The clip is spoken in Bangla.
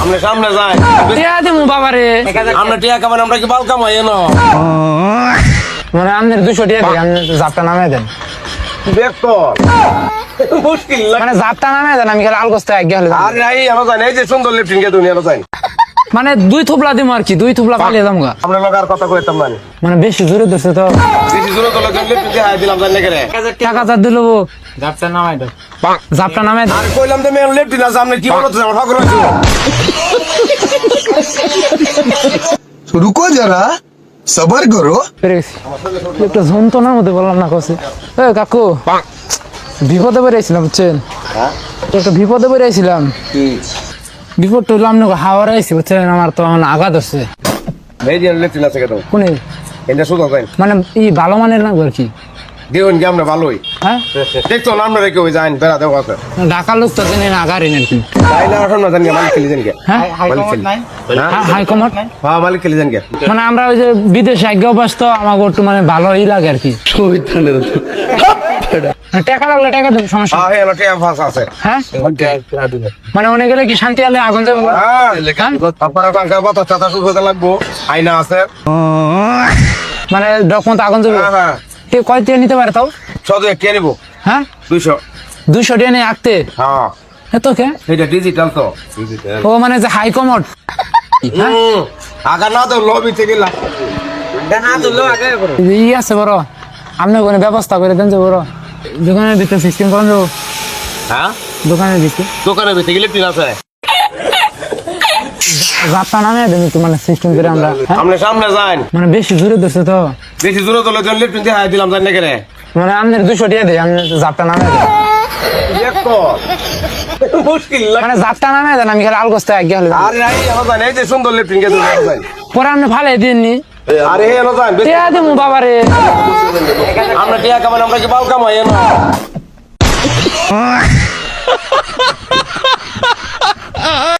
আমরা সামনে যাই টিয়া দিমু বাবারে আমরা টিয়া কামান আমরা কি বাল কামাই এনো মানে আপনার 200 টাকা দেন আপনি জাপটা নামাই দেন দেখ তো মুশকিল লাগে মানে জাপটা নামাই দেন আমি খালি আলগোস্তে আগে হলে আর নাই আমরা জানি এই যে সুন্দর লিফটিং কে দুনিয়া জানি মানে 2 থুবলা দিমু আর কি 2 থুবলা পালিয়ে যামগা আমরা লোক আর কথা কইতাম না মানে বেশি জোরে ধরছে তো বেশি জোরে তো লোক লিফটিং কে হাই দিলাম জানি করে টাকা যা দিল জাপটা নামাই দেন জাপটা নামাই দেন আর কইলাম তো মেন লিফটিং আছে আপনি কি বলতে আমার ঠকর হইছো तो रुको जरा सबर करो একটা যন্ত্রণার মধ্যে বললাম না কসে এ কাকু বিপদে বেরিয়েছিলাম বুঝছেন একটা বিপদে বেরিয়েছিলাম বিপদ তো হলাম না হাওয়ার আইসি বুঝছেন আমার তো আঘাত হচ্ছে এই যে লিফটিং আছে কেন কোনে এটা শুধু কইন মানে এই ভালো মানের না আর কি দিউন কি আমরা ভালোই হ্যাঁ দেখছো না আমরা রেখে ওই যাইন বেড়া দেওয়া আছে ঢাকার লোক তো জানি না গাড়ি নেন কি তাই না এখন না জানি মালিক খেলি জানি কে হ্যাঁ মালিক খেলি হাই কমান্ড হ্যাঁ মালিক খেলি জানি কে মানে আমরা ওই যে বিদেশে আগে অভ্যাস তো আমাকে একটু মানে ভালোই লাগে আর কি টাকা লাগলে টাকা দেবো সমস্যা হ্যাঁ এলো টিয়া ফাস আছে হ্যাঁ মানে অনেক গেলে কি শান্তি আলে আগুন যাবে হ্যাঁ আপনারা কালকে বাতা চাতা শুরু হতে লাগবো আয়না আছে মানে ডকুমেন্ট আগুন যাবে হ্যাঁ হ্যাঁ কয় টাকা নিতে পারে তাও শুধু কে নিব হ্যাঁ 200 200 টাকা নিয়ে আঁকতে হ্যাঁ এত কে এটা ডিজিটাল তো ও মানে যে হাই কমোড আগা না তো লবি থেকে না তো লো আগে করো ই আছে বড় আপনি কোনো ব্যবস্থা করে দেন যে বড় দোকানের ভিতরে সিস্টেম করেন যাবো হ্যাঁ দোকানের ভিতরে দোকানের ভিতরে গেলে পিন আছে রাতটা নামে দেন একটু মানে সিস্টেম করে আমরা আমরা সামনে যাই মানে বেশি জোরে ধরছে তো বেশি দূরে তো লোকজন লিফটিং দিয়ে হাই দিলাম জানি না করে মানে আপনার 200 টাকা দেয় আপনি জাপটা নামে দেন দেখো মুশকিল লাগে মানে জাপটা নামে দেন আমি খালি আলগোস্তে আগে হলে আর নাই আমরা জানি এই যে সুন্দর লিফটিং কে দুনিয়া জানি পরে আপনি ভালো দিননি আরে এলো জান টিয়া দিমু বাবারে আমরা টিয়া কামান আমরা কি বাল কামাই এনো